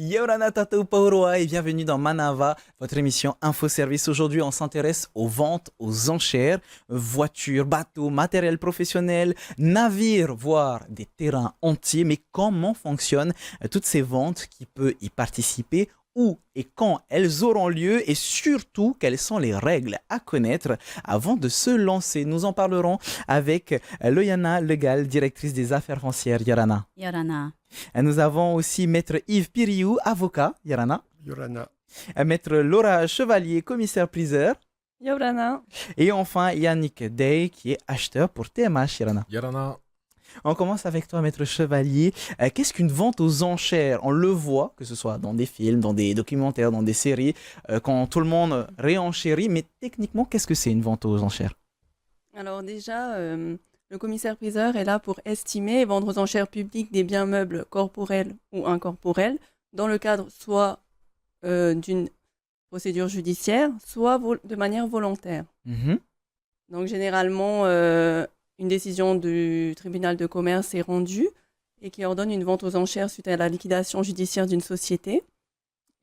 Yorana Tatou Pauroa et bienvenue dans Manava, votre émission Info-Service. Aujourd'hui, on s'intéresse aux ventes, aux enchères, voitures, bateaux, matériel professionnel, navires, voire des terrains entiers. Mais comment fonctionnent toutes ces ventes? Qui peut y participer? Où et quand elles auront lieu et surtout quelles sont les règles à connaître avant de se lancer. Nous en parlerons avec Loyana Legal, directrice des affaires foncières. Yorana. Yorana. Nous avons aussi Maître Yves Piriou, avocat. Yorana. Yorana. Maître Laura Chevalier, commissaire-priseur. Yorana. Et enfin Yannick Day, qui est acheteur pour TMH. Yorana. Yorana. On commence avec toi, Maître Chevalier. Qu'est-ce qu'une vente aux enchères? On le voit, que ce soit dans des films, dans des documentaires, dans des séries, quand tout le monde réenchérit. Mais techniquement, qu'est-ce que c'est une vente aux enchères? Alors déjà, le commissaire-priseur est là pour estimer et vendre aux enchères publiques des biens meubles corporels ou incorporels dans le cadre soit d'une procédure judiciaire, soit de manière volontaire. Donc généralement, une décision du tribunal de commerce est rendue et qui ordonne une vente aux enchères suite à la liquidation judiciaire d'une société.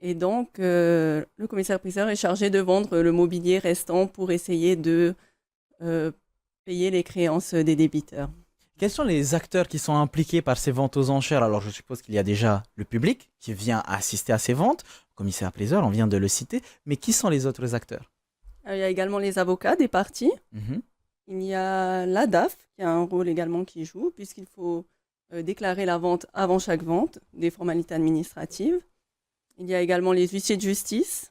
Et donc, le commissaire-priseur est chargé de vendre le mobilier restant pour essayer de payer les créances des débiteurs. Quels sont les acteurs qui sont impliqués par ces ventes aux enchères? Alors, je suppose qu'il y a déjà le public qui vient assister à ces ventes, le commissaire-priseur, on vient de le citer, mais qui sont les autres acteurs? Il y a également les avocats des parties. Il y a l'ADAF qui a un rôle également qui joue, puisqu'il faut déclarer la vente avant chaque vente, des formalités administratives. Il y a également les huissiers de justice.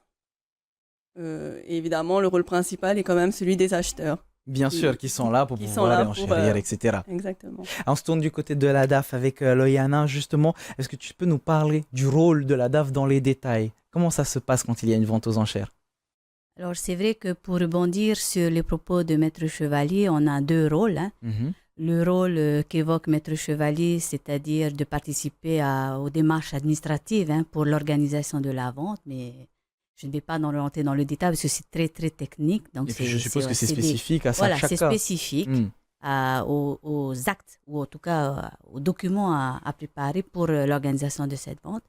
Et évidemment, le rôle principal est quand même celui des acheteurs. Bien sûr, qui sont là pour pouvoir réenchérir, etc. Exactement. On se tourne du côté de l'ADAF avec Loyana, justement. Est-ce que tu peux nous parler du rôle de l'ADAF dans les détails? Comment ça se passe quand il y a une vente aux enchères? Alors, c'est vrai que pour rebondir sur les propos de Maître Chevalier, on a deux rôles. Le rôle qu'évoque Maître Chevalier, c'est-à-dire de participer aux démarches administratives pour l'organisation de la vente, mais je ne vais pas rentrer dans le détail parce que c'est très, très technique. Donc et puis je suppose que c'est spécifique à ça. Voilà, c'est spécifique aux actes ou en tout cas aux documents à préparer pour l'organisation de cette vente.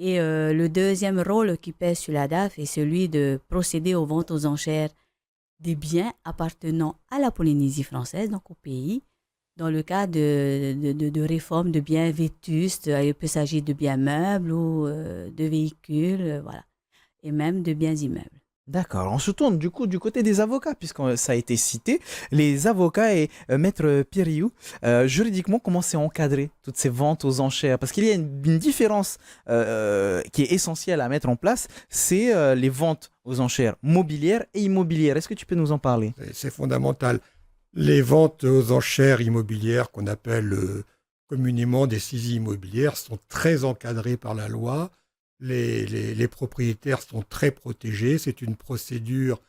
Et le deuxième rôle qui pèse sur l'ADAF est celui de procéder aux ventes aux enchères des biens appartenant à la Polynésie française, donc au pays, dans le cas de réformes de biens vétustes. Il peut s'agir de biens meubles ou de véhicules, voilà, et même de biens immeubles. D'accord, on se tourne du coup du côté des avocats, puisque ça a été cité. Les avocats et Maître Piriou, juridiquement, comment c'est encadré, toutes ces ventes aux enchères? Parce qu'il y a une différence qui est essentielle à mettre en place, c'est les ventes aux enchères mobilières et immobilières. Est-ce que tu peux nous en parler? C'est fondamental. Les ventes aux enchères immobilières, qu'on appelle communément des saisies immobilières, sont très encadrées par la loi. Les propriétaires sont très protégés. C'est une procédure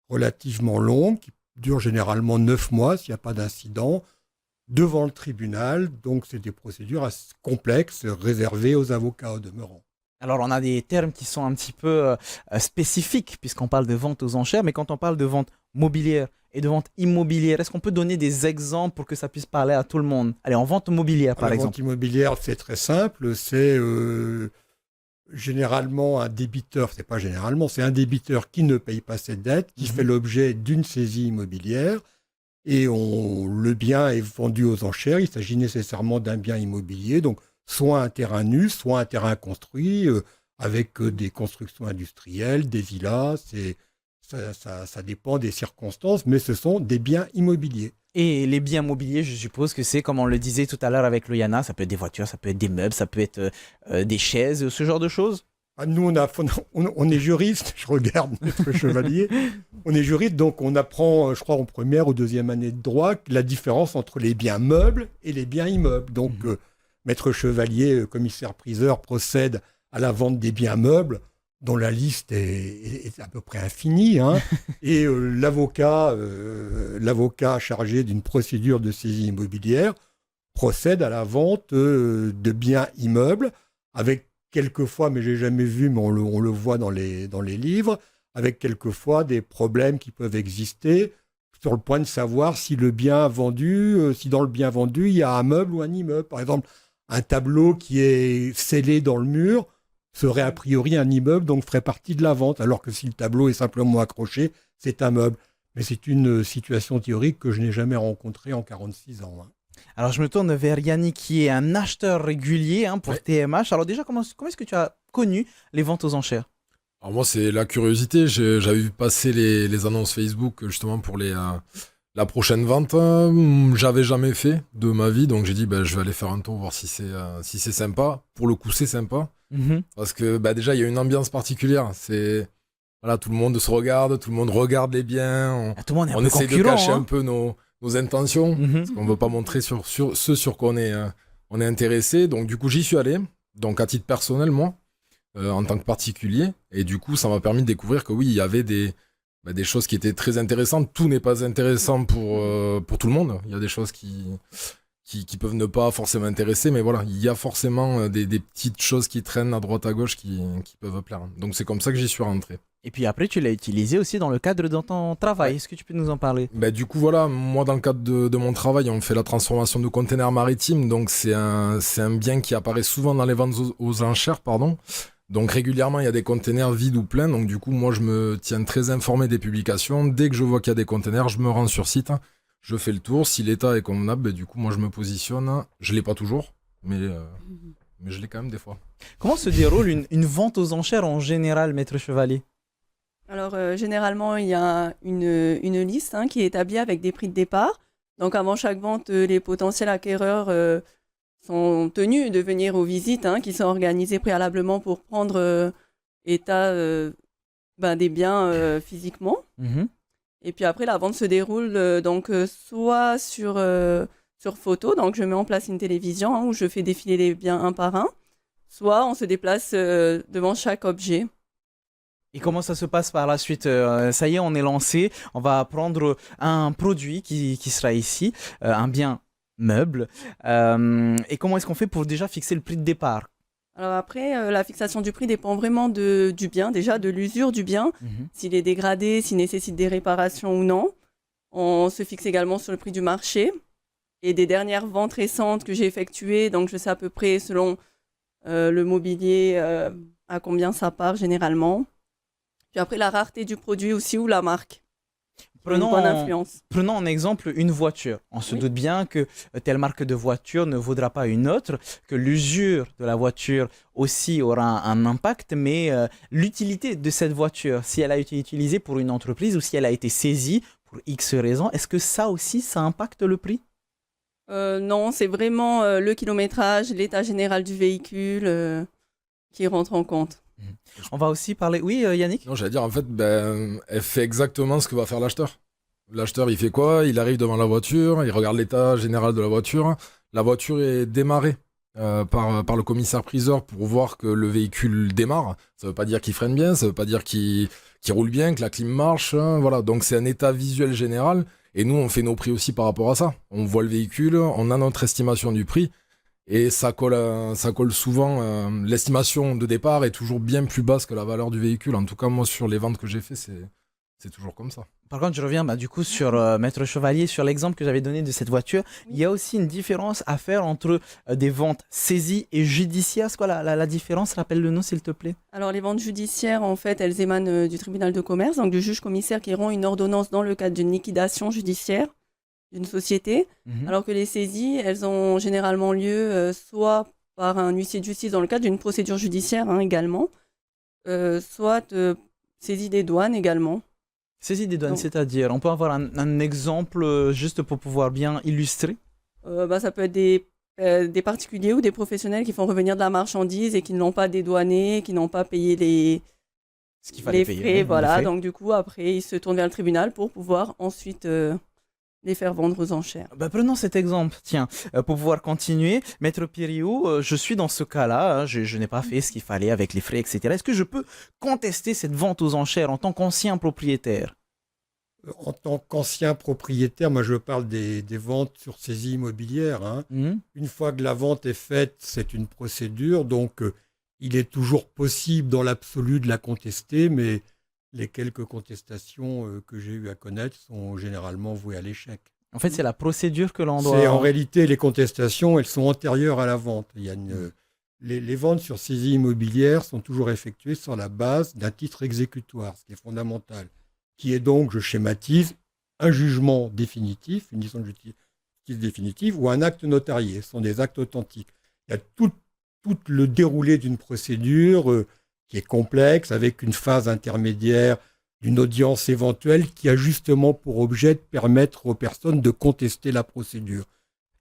relativement longue qui dure généralement 9 mois s'il n'y a pas d'incident devant le tribunal. Donc, c'est des procédures assez complexes réservées aux avocats au demeurant. Alors, on a des termes qui sont un petit peu spécifiques puisqu'on parle de vente aux enchères, mais quand on parle de vente mobilière et de vente immobilière, est-ce qu'on peut donner des exemples pour que ça puisse parler à tout le monde? Allez, en vente mobilière, par exemple. La vente immobilière, c'est très simple. C'est généralement un débiteur, c'est pas généralement, c'est un débiteur qui ne paye pas ses dettes, qui fait l'objet d'une saisie immobilière et le bien est vendu aux enchères. Il s'agit nécessairement d'un bien immobilier, donc soit un terrain nu, soit un terrain construit avec des constructions industrielles, des villas, ça dépend des circonstances, mais ce sont des biens immobiliers. Et les biens mobiliers, je suppose que c'est, comme on le disait tout à l'heure avec Loyana, ça peut être des voitures, ça peut être des meubles, ça peut être des chaises, ce genre de choses. Nous, on est juriste, je regarde Maître Chevalier, on est juriste, donc on apprend, je crois, en première ou deuxième année de droit, la différence entre les biens meubles et les biens immeubles. Donc, Maître Chevalier, commissaire-priseur, procède à la vente des biens meubles, dont la liste est à peu près infinie, et l'avocat chargé d'une procédure de saisie immobilière procède à la vente de biens immeubles, avec quelquefois, mais je n'ai jamais vu, mais on le voit dans les livres, avec quelquefois des problèmes qui peuvent exister sur le point de savoir si le bien vendu, si dans le bien vendu, il y a un meuble ou un immeuble. Par exemple, un tableau qui est scellé dans le mur, serait a priori un immeuble, donc ferait partie de la vente, alors que si le tableau est simplement accroché, c'est un meuble. Mais c'est une situation théorique que je n'ai jamais rencontrée en 46 ans. Hein. Alors, je me tourne vers Yannick, qui est un acheteur régulier pour Ouais. TMH. Alors déjà, comment est-ce que tu as connu les ventes aux enchères? Alors moi, c'est la curiosité. J'avais vu passer les annonces Facebook justement pour la prochaine vente. J'avais jamais fait de ma vie, donc j'ai dit je vais aller faire un tour, voir si c'est sympa. Pour le coup, c'est sympa. Mhm. Parce que déjà, il y a une ambiance particulière. Voilà, tout le monde se regarde, tout le monde regarde les biens. Ah, tout le monde est un On peu essaie de concurrent, cacher hein. un peu nos intentions. Mhm. On ne veut pas montrer sur ce sur quoi on est intéressé. Donc, du coup, j'y suis allé. Donc, à titre personnel, moi, en tant que particulier. Et du coup, ça m'a permis de découvrir que oui, il y avait des choses qui étaient très intéressantes. Tout n'est pas intéressant pour tout le monde. Il y a des choses qui peuvent ne pas forcément intéresser. Mais voilà, il y a forcément des petites choses qui traînent à droite à gauche qui peuvent plaire. Donc, c'est comme ça que j'y suis rentré. Et puis après, tu l'as utilisé aussi dans le cadre de ton travail. Ouais. Est-ce que tu peux nous en parler? Du coup, voilà, moi, dans le cadre de mon travail, on fait la transformation de containers maritimes. Donc, c'est un bien qui apparaît souvent dans les ventes aux enchères, pardon. Donc, régulièrement, il y a des containers vides ou pleins. Donc, du coup, moi, je me tiens très informé des publications. Dès que je vois qu'il y a des containers, je me rends sur site. Je fais le tour. Si l'état est convenable, du coup, moi, je me positionne. Je l'ai pas toujours, mais je l'ai quand même des fois. Comment se déroule une vente aux enchères en général, Maître Chevalier? Alors, généralement, il y a une liste qui est établie avec des prix de départ. Donc, avant chaque vente, les potentiels acquéreurs sont tenus de venir aux visites qui sont organisées préalablement pour prendre état des biens physiquement. Mhm. Et puis après, la vente se déroule soit sur photo, donc je mets en place une télévision où je fais défiler les biens un par un, soit on se déplace devant chaque objet. Et comment ça se passe par la suite? Ça y est, on est lancé. On va prendre un produit qui sera ici, un bien meuble. Et comment est-ce qu'on fait pour déjà fixer le prix de départ? Alors après, la fixation du prix dépend vraiment du bien, déjà de l'usure du bien, s'il est dégradé, s'il nécessite des réparations ou non. On se fixe également sur le prix du marché et des dernières ventes récentes que j'ai effectuées. Donc je sais à peu près selon le mobilier à combien ça part généralement. Puis après, la rareté du produit aussi ou la marque. Une bonne influence. Prenons en exemple une voiture. On se doute bien que telle marque de voiture ne vaudra pas une autre, que l'usure de la voiture aussi aura un impact, mais l'utilité de cette voiture, si elle a été utilisée pour une entreprise ou si elle a été saisie pour X raisons, est-ce que ça aussi, ça impacte le prix? Non, c'est vraiment le kilométrage, l'état général du véhicule qui rentre en compte. On va aussi parler... Oui, Yannick? Non, j'allais dire, en fait, elle fait exactement ce que va faire l'acheteur. L'acheteur, il fait quoi? Il arrive devant la voiture, il regarde l'état général de la voiture. La voiture est démarrée par le commissaire-priseur pour voir que le véhicule démarre. Ça veut pas dire qu'il freine bien, ça veut pas dire qu'il roule bien, que la clim marche. Voilà, donc c'est un état visuel général. Et nous, on fait nos prix aussi par rapport à ça. On voit le véhicule, on a notre estimation du prix. Et ça colle souvent. L'estimation de départ est toujours bien plus basse que la valeur du véhicule. En tout cas, moi, sur les ventes que j'ai fait, c'est toujours comme ça. Par contre, je reviens du coup sur Maître Chevalier, sur l'exemple que j'avais donné de cette voiture. Oui. Il y a aussi une différence à faire entre des ventes saisies et judiciaires. C'est quoi la différence? Rappelle-le-nous, s'il te plaît. Alors les ventes judiciaires, en fait, elles émanent du tribunal de commerce, donc du juge commissaire qui rend une ordonnance dans le cadre d'une liquidation judiciaire d'une société, alors que les saisies, elles ont généralement lieu soit par un huissier de justice dans le cadre d'une procédure judiciaire également, soit saisie des douanes également. Saisie des douanes, Donc, c'est-à-dire, on peut avoir un exemple juste pour pouvoir bien illustrer? Ça peut être des particuliers ou des professionnels qui font revenir de la marchandise et qui ne l'ont pas dédouané, qui n'ont pas payé Ce qu'il fallait les payer. frais, en voilà. effet. Donc du coup, après, ils se tournent vers le tribunal pour pouvoir ensuite les faire vendre aux enchères. Prenons cet exemple, tiens, pour pouvoir continuer. Maître Piriou, je suis dans ce cas-là, je n'ai pas fait ce qu'il fallait avec les frais, etc. Est-ce que je peux contester cette vente aux enchères en tant qu'ancien propriétaire? En tant qu'ancien propriétaire, moi je parle des ventes sur saisie immobilière. Une fois que la vente est faite, c'est une procédure, donc il est toujours possible dans l'absolu de la contester, mais les quelques contestations que j'ai eu à connaître sont généralement vouées à l'échec. En fait, c'est la procédure que l'on doit... En réalité, les contestations, elles sont antérieures à la vente. Il y a les ventes sur saisie immobilière sont toujours effectuées sur la base d'un titre exécutoire, ce qui est fondamental, qui est donc, je schématise, un jugement définitif, une décision de justice définitive ou un acte notarié. Ce sont des actes authentiques. Il y a tout le déroulé d'une procédure qui est complexe, avec une phase intermédiaire d'une audience éventuelle qui a justement pour objet de permettre aux personnes de contester la procédure.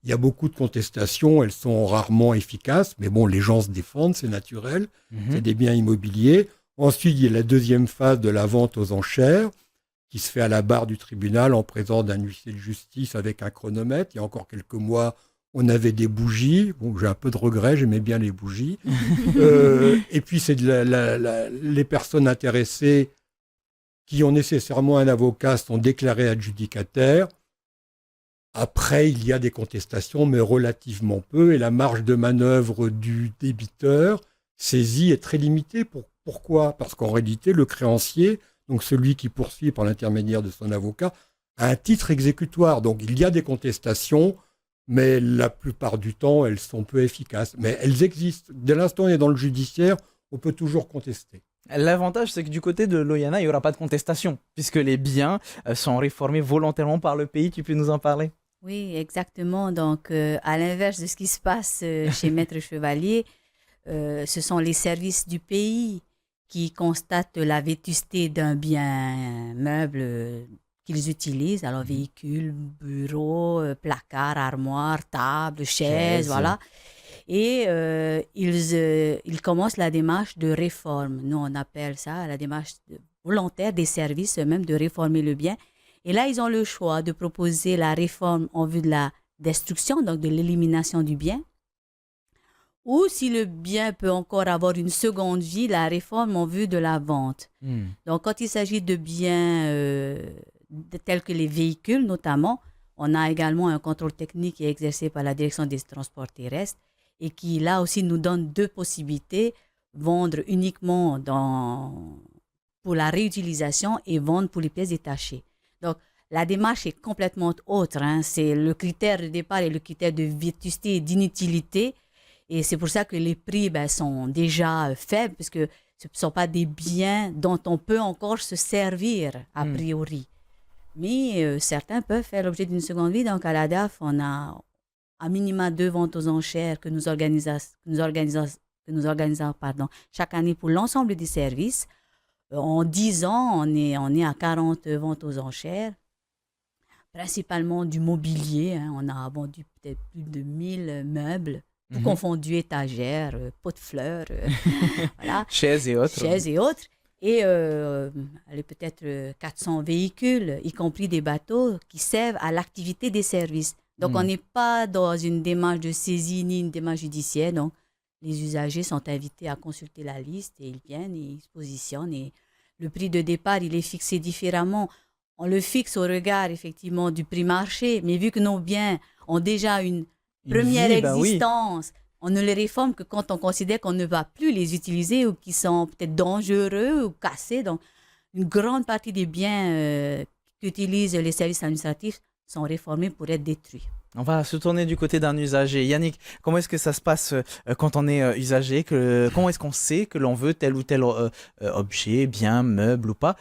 Il y a beaucoup de contestations, elles sont rarement efficaces, mais bon, les gens se défendent, c'est naturel, c'est des biens immobiliers. Ensuite, il y a la deuxième phase de la vente aux enchères, qui se fait à la barre du tribunal en présence d'un huissier de justice avec un chronomètre. Il y a encore quelques mois, on avait des bougies. Bon, j'ai un peu de regret, j'aimais bien les bougies. Et puis, c'est les personnes intéressées qui ont nécessairement un avocat sont déclarées adjudicataires. Après, il y a des contestations, mais relativement peu, et la marge de manœuvre du débiteur saisi est très limitée. Pourquoi ? Parce qu'en réalité, le créancier, donc celui qui poursuit par l'intermédiaire de son avocat, a un titre exécutoire. Donc il y a des contestations, mais la plupart du temps, elles sont peu efficaces. Mais elles existent. Dès l'instant où on est dans le judiciaire, on peut toujours contester. L'avantage, c'est que du côté de l'Oyana, il n'y aura pas de contestation, puisque les biens sont réformés volontairement par le pays. Tu peux nous en parler ? Oui, exactement. Donc, à l'inverse de ce qui se passe chez Maître Chevalier, ce sont les services du pays qui constatent la vétusté d'un bien meuble qu'ils utilisent. Alors, véhicules, bureaux, placards, armoires, tables, chaises, voilà. Et ils commencent la démarche de réforme. Nous, on appelle ça la démarche volontaire des services eux-mêmes de réformer le bien. Et là, ils ont le choix de proposer la réforme en vue de la destruction, donc de l'élimination du bien, ou si le bien peut encore avoir une seconde vie, la réforme en vue de la vente. Donc, quand il s'agit de biens tels que les véhicules, notamment, on a également un contrôle technique qui est exercé par la Direction des transports terrestres et qui, là aussi, nous donne deux possibilités, vendre uniquement pour la réutilisation et vendre pour les pièces détachées. Donc, la démarche est complètement autre. C'est le critère de départ et le critère de vétusté et d'inutilité. Et c'est pour ça que les prix sont déjà faibles, parce que ce ne sont pas des biens dont on peut encore se servir, a priori. Mais certains peuvent faire l'objet d'une seconde vie. Donc, à la DAF, on a à minima 2 ventes aux enchères que nous organisons chaque année pour l'ensemble des services. En 10 ans, on est à 40 ventes aux enchères, principalement du mobilier. On a vendu peut-être plus de 1000 meubles, tout confondu, étagères, pots de fleurs, voilà. Chaises et autres. Et peut-être 400 véhicules, y compris des bateaux, qui servent à l'activité des services. Donc, on n'est pas dans une démarche de saisie ni une démarche judiciaire. Donc, les usagers sont invités à consulter la liste et ils viennent et ils se positionnent. Et le prix de départ, il est fixé différemment. On le fixe au regard, effectivement, du prix marché. Mais vu que nos biens ont déjà une première existence, on ne les réforme que quand on considère qu'on ne va plus les utiliser ou qu'ils sont peut-être dangereux ou cassés. Donc, une grande partie des biens qu'utilisent les services administratifs sont réformés pour être détruits. On va se tourner du côté d'un usager. Yannick, comment est-ce que ça se passe quand on est usager comment est-ce qu'on sait que l'on veut tel ou tel objet, bien, meuble ou pas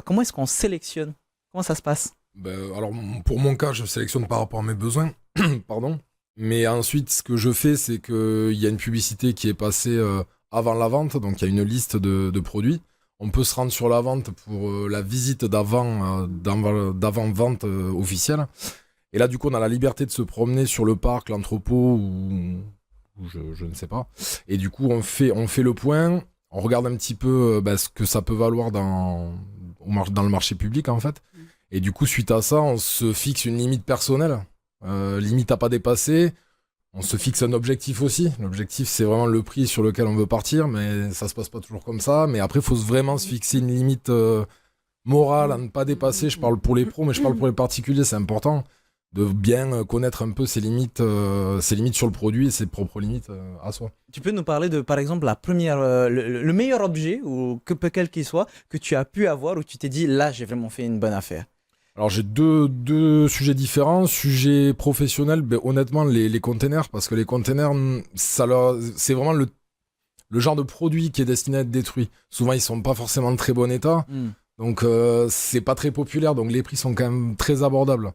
comment est-ce qu'on sélectionne? Comment ça se passe? Alors, pour mon cas, je sélectionne par rapport à mes besoins. Pardon. Mais ensuite, ce que je fais, c'est qu'il y a une publicité qui est passée avant la vente. Donc, il y a une liste de produits. On peut se rendre sur la vente pour la visite d'avant-vente officielle. Et là, du coup, on a la liberté de se promener sur le parc, l'entrepôt ou je ne sais pas. Et du coup, on fait le point, on regarde un petit peu ce que ça peut valoir dans le marché public, en fait. Et du coup, suite à ça, on se fixe une limite personnelle, limite à pas dépasser. On se fixe un objectif aussi. L'objectif, c'est vraiment le prix sur lequel on veut partir, mais ça se passe pas toujours comme ça. Mais après, il faut vraiment se fixer une limite morale à ne pas dépasser. Je parle pour les pros, mais je parle pour les particuliers, c'est important de bien connaître un peu ses limites sur le produit et ses propres limites à soi. Tu peux nous parler de, par exemple, la première, le meilleur objet, ou quel qu'il soit, que tu as pu avoir, où tu t'es dit, là, j'ai vraiment fait une bonne affaire? Alors j'ai deux sujets différents. Sujet professionnel, ben, honnêtement les containers, parce que les containers, c'est vraiment le genre de produit qui est destiné à être détruit. Souvent ils sont pas forcément en très bon état, donc c'est pas très populaire, donc les prix sont quand même très abordables.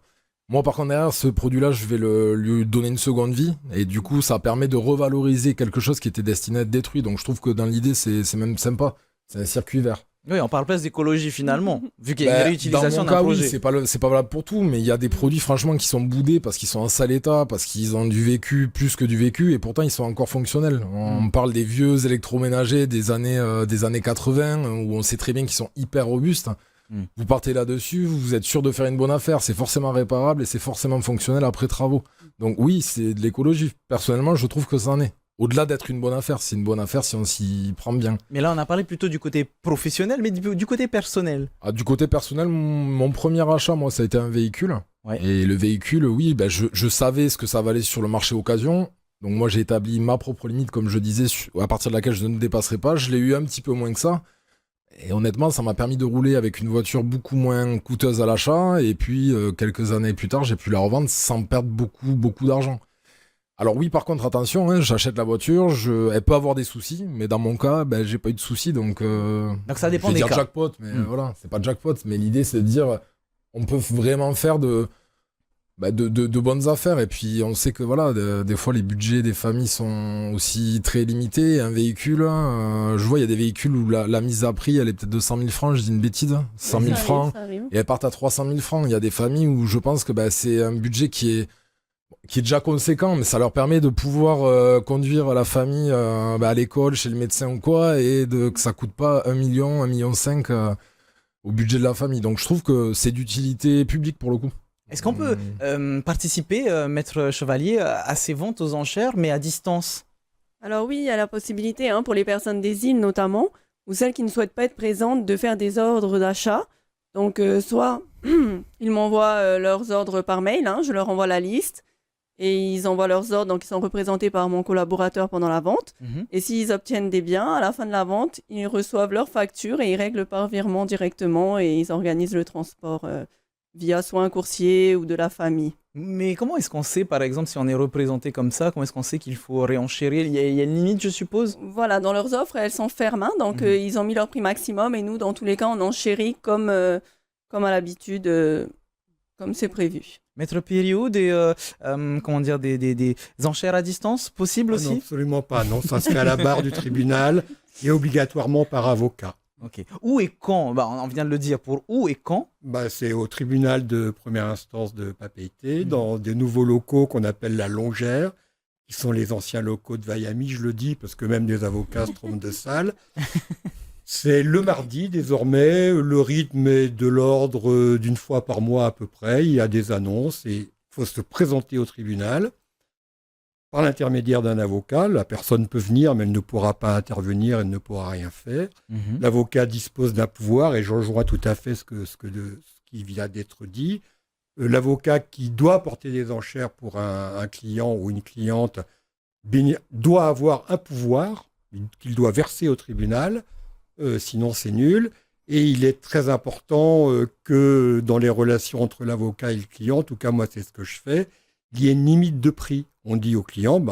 Moi par contre derrière ce produit-là, je vais lui donner une seconde vie, et du coup ça permet de revaloriser quelque chose qui était destiné à être détruit. Donc je trouve que dans l'idée c'est même sympa, c'est un circuit vert. Oui, on parle presque d'écologie finalement, vu qu'il y a une Bah, réutilisation dans d'un mon cas, projet. oui, c'est pas valable pour tout, mais il y a des produits franchement qui sont boudés parce qu'ils sont en sale état, parce qu'ils ont du vécu plus que du vécu, et pourtant ils sont encore fonctionnels. On parle des vieux électroménagers des années 80, où on sait très bien qu'ils sont hyper robustes. Vous partez là-dessus, vous êtes sûr de faire une bonne affaire, c'est forcément réparable et c'est forcément fonctionnel après travaux. Donc oui, c'est de l'écologie. Personnellement, je trouve que ça en est. Au-delà d'être une bonne affaire, c'est une bonne affaire si on s'y prend bien. Mais là, on a parlé plutôt du côté professionnel, mais du côté personnel. Ah, du côté personnel, mon premier achat, moi, ça a été un véhicule. Ouais. Et le véhicule, oui, ben, je savais ce que ça valait sur le marché occasion. Donc moi, j'ai établi ma propre limite, comme je disais, à partir de laquelle je ne dépasserai pas. Je l'ai eu un petit peu moins que ça. Et honnêtement, ça m'a permis de rouler avec une voiture beaucoup moins coûteuse à l'achat. Et puis, quelques années plus tard, j'ai pu la revendre sans perdre beaucoup d'argent. Alors oui, par contre, attention, hein, j'achète la voiture, elle peut avoir des soucis, mais dans mon cas, ben, j'ai pas eu de soucis, donc ça dépend je vais des dire cas. jackpot, mais voilà, c'est pas jackpot, mais l'idée c'est de dire, on peut vraiment faire de bonnes affaires, et puis on sait que voilà, des fois les budgets des familles sont aussi très limités. Un véhicule, je vois, il y a des véhicules où la mise à prix, elle est peut-être de 100 000 francs, je dis une bêtise, 100 000 francs, et elle part à 300 000 francs. Il y a des familles où je pense que c'est un budget qui est déjà conséquent, mais ça leur permet de pouvoir conduire la famille à l'école, chez le médecin ou quoi, et que ça coûte pas 1 million, 1,5 million au budget de la famille. Donc je trouve que c'est d'utilité publique pour le coup. Est-ce qu'on peut participer, Maître Chevalier, à ces ventes aux enchères, mais à distance? Alors oui, il y a la possibilité, pour les personnes des îles notamment, ou celles qui ne souhaitent pas être présentes, de faire des ordres d'achat. Donc soit ils m'envoient leurs ordres par mail, je leur envoie la liste, et ils envoient leurs ordres, donc ils sont représentés par mon collaborateur pendant la vente. Et s'ils obtiennent des biens, à la fin de la vente, ils reçoivent leur facture et ils règlent par virement directement, et ils organisent le transport via soit un coursier ou de la famille. Mais comment est-ce qu'on sait, par exemple, si on est représenté comme ça, comment est-ce qu'on sait qu'il faut réenchérir? Il y a une limite, je suppose? Voilà, dans leurs offres, elles sont fermes, donc ils ont mis leur prix maximum, et nous, dans tous les cas, on enchérit comme à l'habitude, comme c'est prévu. Maître Périou, des enchères à distance possibles aussi? Non, absolument pas. Non, ça se fait à la barre du tribunal et obligatoirement par avocat. Ok. Où et quand? On vient de le dire. Pour où et quand? C'est au tribunal de première instance de Papeete, dans des nouveaux locaux qu'on appelle la Longère, qui sont les anciens locaux de Miami, je le dis, parce que même des avocats se trompent de salle. C'est le mardi désormais, le rythme est de l'ordre d'une fois par mois à peu près, il y a des annonces et il faut se présenter au tribunal. Par l'intermédiaire d'un avocat, la personne peut venir mais elle ne pourra pas intervenir, elle ne pourra rien faire. L'avocat dispose d'un pouvoir et je rejoins tout à fait ce qui vient d'être dit. L'avocat qui doit porter des enchères pour un client ou une cliente doit avoir un pouvoir qu'il doit verser au tribunal. Sinon c'est nul. Et il est très important que dans les relations entre l'avocat et le client, en tout cas moi c'est ce que je fais, il y ait une limite de prix. On dit au client,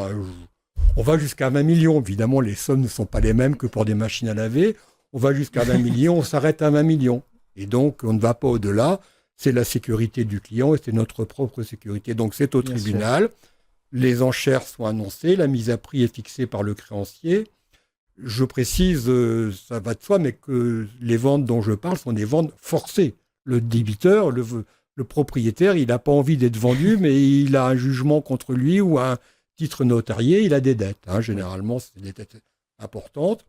on va jusqu'à 20 millions. Évidemment, les sommes ne sont pas les mêmes que pour des machines à laver. On va jusqu'à 20 millions, on s'arrête à 20 millions. Et donc on ne va pas au-delà. C'est la sécurité du client et c'est notre propre sécurité. Donc c'est au tribunal. Les enchères sont annoncées, la mise à prix est fixée par le créancier. Je précise, ça va de soi, mais que les ventes dont je parle sont des ventes forcées. Le débiteur, le propriétaire, il n'a pas envie d'être vendu, mais il a un jugement contre lui ou un titre notarié, il a des dettes. Généralement, c'est des dettes importantes.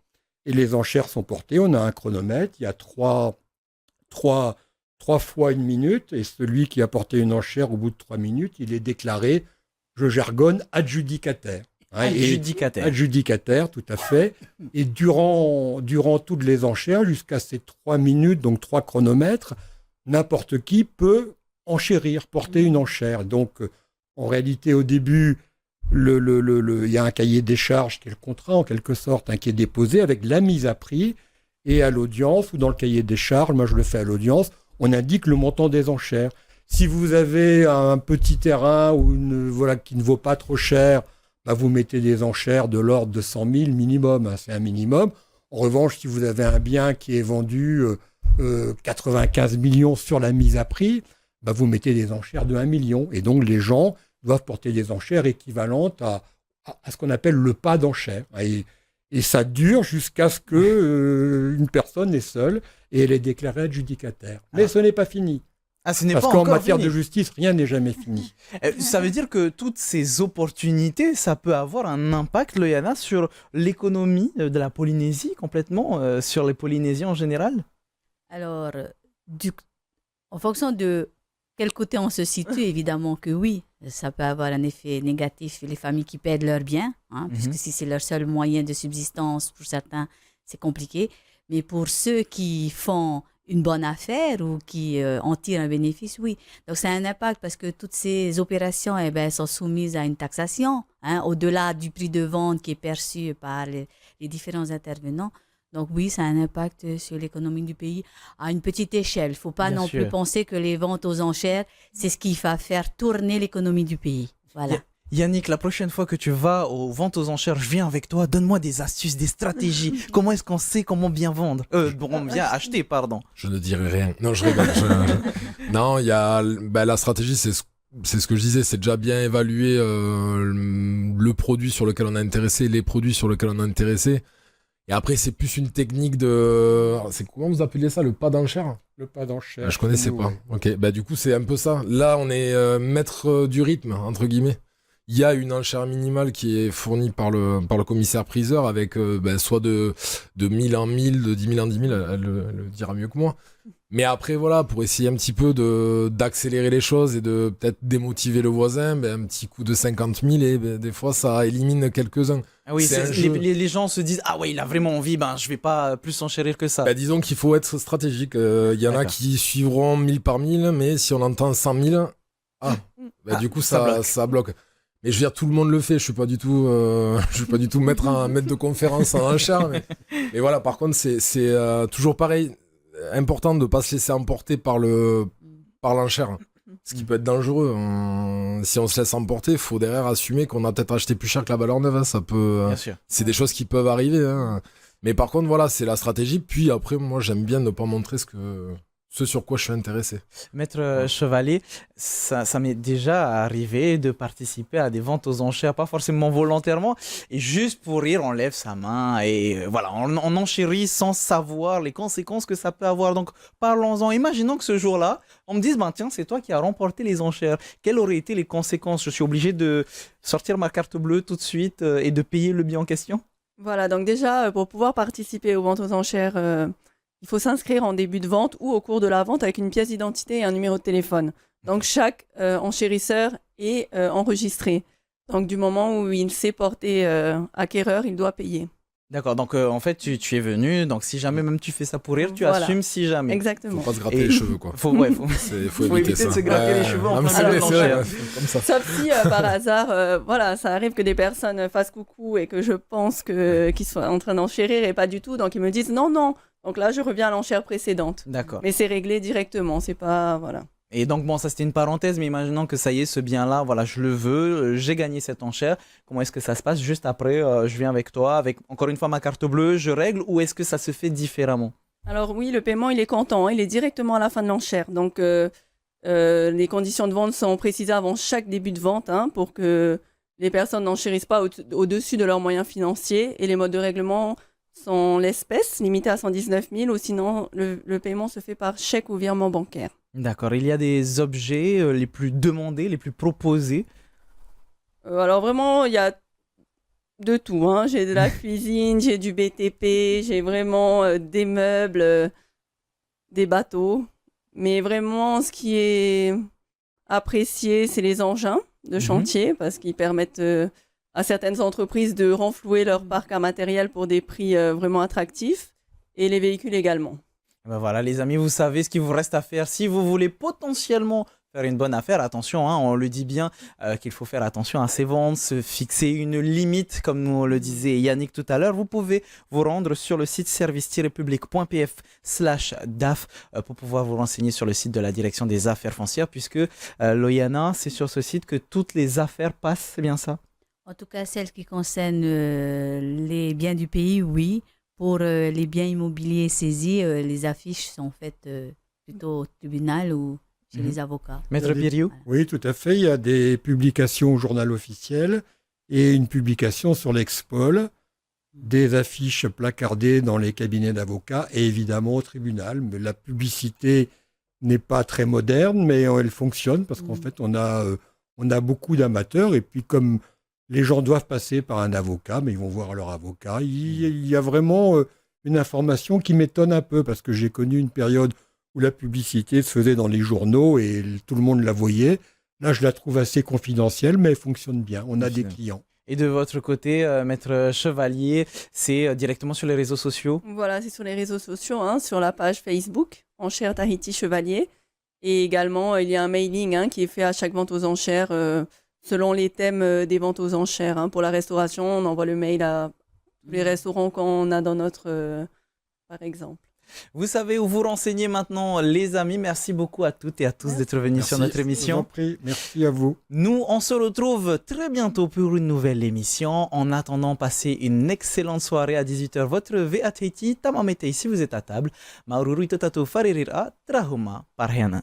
Et les enchères sont portées, on a un chronomètre, il y a trois fois 1 minute, et celui qui a porté une enchère au bout de 3 minutes, il est déclaré, je jargonne, adjudicataire. Adjudicataire, tout à fait. Et durant toutes les enchères, jusqu'à ces 3 minutes, donc 3 chronomètres, n'importe qui peut enchérir, porter une enchère. Donc, en réalité, au début, il y a un cahier des charges qui est le contrat, en quelque sorte, qui est déposé avec la mise à prix. Et à l'audience, ou dans le cahier des charges, moi je le fais à l'audience, on indique le montant des enchères. Si vous avez un petit terrain qui ne vaut pas trop cher, vous mettez des enchères de l'ordre de 100 000 minimum, c'est un minimum. En revanche, si vous avez un bien qui est vendu 95 millions sur la mise à prix, vous mettez des enchères de 1 million. Et donc, les gens doivent porter des enchères équivalentes à ce qu'on appelle le pas d'enchères. Et ça dure jusqu'à ce qu'une personne est seule et elle est déclarée adjudicataire. Mais ce n'est pas fini. Ce n'est Parce pas qu'en encore matière fini. de justice, rien n'est jamais fini. Ça veut dire que toutes ces opportunités, ça peut avoir un impact, Loyana, sur l'économie de la Polynésie complètement, sur les Polynésiens en général? Alors, en fonction de quel côté on se situe, évidemment que oui, ça peut avoir un effet négatif sur les familles qui perdent leurs biens, puisque si c'est leur seul moyen de subsistance, pour certains, c'est compliqué. Mais pour ceux qui font une bonne affaire ou qui en tirent un bénéfice, oui. Donc, ça a un impact parce que toutes ces opérations sont soumises à une taxation, au-delà du prix de vente qui est perçu par les différents intervenants. Donc oui, ça a un impact sur l'économie du pays à une petite échelle. Il ne faut pas Bien non sûr. plus penser que les ventes aux enchères, c'est ce qui va faire tourner l'économie du pays. Voilà. Yannick, la prochaine fois que tu vas aux ventes aux enchères, je viens avec toi. Donne-moi des astuces, des stratégies. Comment est-ce qu'on sait comment bien vendre bien acheter, pardon. Je ne dirai rien. Non, je rigole. Non, il y a la stratégie, c'est ce que je disais, c'est déjà bien évaluer le produit sur lequel on est intéressé, les produits sur lesquels on est intéressé. Et après, c'est plus une technique de... C'est comment vous appelez ça, le pas d'enchère? Le pas d'enchère. Je connaissais pas. Ok, du coup, c'est un peu ça. Là, on est maître du rythme, entre guillemets. Il y a une enchère minimale qui est fournie par le commissaire-priseur avec soit de 1000 en 1000, de 10 000 en 10 000, elle le dira mieux que moi. Mais après, voilà, pour essayer un petit peu d'accélérer les choses et de peut-être démotiver le voisin, un petit coup de 50 000 et des fois, ça élimine quelques-uns. Ah oui, C'est un jeu. les gens se disent ah ouais, il a vraiment envie, je vais pas plus enchérir que ça. Disons qu'il faut être stratégique. Il y en a D'accord. qui suivront 1000 par 1000, mais si on entend 100 000, du coup, ça bloque. Mais je veux dire, tout le monde le fait. Je suis pas du tout maître de conférence en enchère. Mais voilà, par contre, c'est toujours pareil. Important de ne pas se laisser emporter par l'enchère. Ce qui peut être dangereux. Si on se laisse emporter, il faut derrière assumer qu'on a peut-être acheté plus cher que la valeur neuve. Ça peut, Bien sûr. c'est des choses qui peuvent arriver. Mais par contre, voilà, c'est la stratégie. Puis après, moi, j'aime bien ne pas montrer ce sur quoi je suis intéressé. Maître Chevalier, ça m'est déjà arrivé de participer à des ventes aux enchères, pas forcément volontairement, et juste pour rire, on lève sa main et voilà, on enchérit sans savoir les conséquences que ça peut avoir. Donc parlons-en. Imaginons que ce jour-là, on me dise, tiens, c'est toi qui as remporté les enchères. Quelles auraient été les conséquences? Je suis obligé de sortir ma carte bleue tout de suite et de payer le bien en question? Voilà, donc déjà, pour pouvoir participer aux ventes aux enchères, il faut s'inscrire en début de vente ou au cours de la vente avec une pièce d'identité et un numéro de téléphone. Donc chaque enchérisseur est enregistré. Donc du moment où il s'est porté acquéreur, il doit payer. D'accord, donc en fait tu es venu, donc si jamais même tu fais ça pour rire, tu Voilà. assumes si jamais. Exactement. Faut pas se gratter Et- les cheveux, quoi. Faut Faut éviter ça. de se gratter les cheveux en Non, mais plein c'est milieu vrai, de c'est vrai, l'enchère. c'est comme ça. Sauf si par hasard, ça arrive que des personnes fassent coucou et que je pense qu'ils soient en train d'enchérir et pas du tout. Donc ils me disent non. Donc là, je reviens à l'enchère précédente. D'accord. Mais c'est réglé directement, c'est pas... Voilà. Et donc ça c'était une parenthèse, mais imaginons que ça y est, ce bien-là, voilà, je le veux, j'ai gagné cette enchère. Comment est-ce que ça se passe? Juste après, je viens avec toi, avec encore une fois ma carte bleue, je règle, ou est-ce que ça se fait différemment? Alors oui, le paiement, il est comptant, il est directement à la fin de l'enchère. Donc les conditions de vente sont précisées avant chaque début de vente pour que les personnes n'enchérissent pas au-dessus de leurs moyens financiers. Et les modes de règlement sont l'espèce, limité à 119 000, ou sinon le paiement se fait par chèque ou virement bancaire. D'accord, il y a des objets les plus demandés, les plus proposés. Alors vraiment, il y a de tout. J'ai de la cuisine, j'ai du BTP, j'ai vraiment des meubles, des bateaux. Mais vraiment, ce qui est apprécié, c'est les engins de chantier, parce qu'ils permettent à certaines entreprises de renflouer leur parc à matériel pour des prix vraiment attractifs, et les véhicules également. Ben voilà les amis, vous savez ce qu'il vous reste à faire si vous voulez potentiellement faire une bonne affaire, attention, hein, on le dit bien qu'il faut faire attention à ses ventes, se fixer une limite, comme nous le disait Yannick tout à l'heure. Vous pouvez vous rendre sur le site service-public.pf/DAF pour pouvoir vous renseigner sur le site de la direction des affaires foncières, puisque Loyana, c'est sur ce site que toutes les affaires passent, c'est bien ça? En tout cas, celles qui concernent les biens du pays, oui. Pour les biens immobiliers saisis, les affiches sont faites plutôt au tribunal ou chez les avocats. Maître Biriou? Oui, tout à fait. Il y a des publications au journal officiel et une publication sur l'Expol, des affiches placardées dans les cabinets d'avocats et évidemment au tribunal. Mais la publicité n'est pas très moderne, mais elle fonctionne parce qu'en fait, on a beaucoup d'amateurs. Et puis, comme les gens doivent passer par un avocat, mais ils vont voir leur avocat, il y a vraiment une information qui m'étonne un peu parce que j'ai connu une période où la publicité se faisait dans les journaux et tout le monde la voyait. Là, je la trouve assez confidentielle, mais elle fonctionne bien. On a des clients. Et de votre côté, Maître Chevalier, c'est directement sur les réseaux sociaux? Voilà, c'est sur les réseaux sociaux, hein, sur la page Facebook, Enchères Tahiti Chevalier. Et également, il y a un mailing qui est fait à chaque vente aux enchères selon les thèmes des ventes aux enchères. Hein. Pour la restauration, on envoie le mail à tous les restaurants qu'on a dans notre, par exemple. Vous savez où vous renseigner maintenant, les amis. Merci beaucoup à toutes et à tous d'être venus sur notre Je vous en émission. prie. Merci à vous. Nous, on se retrouve très bientôt pour une nouvelle émission. En attendant, passez une excellente soirée à 18h. Votre VATT, Tamamete, si vous êtes à table. Maururu Totato Faririra, Trahuma Parhiana.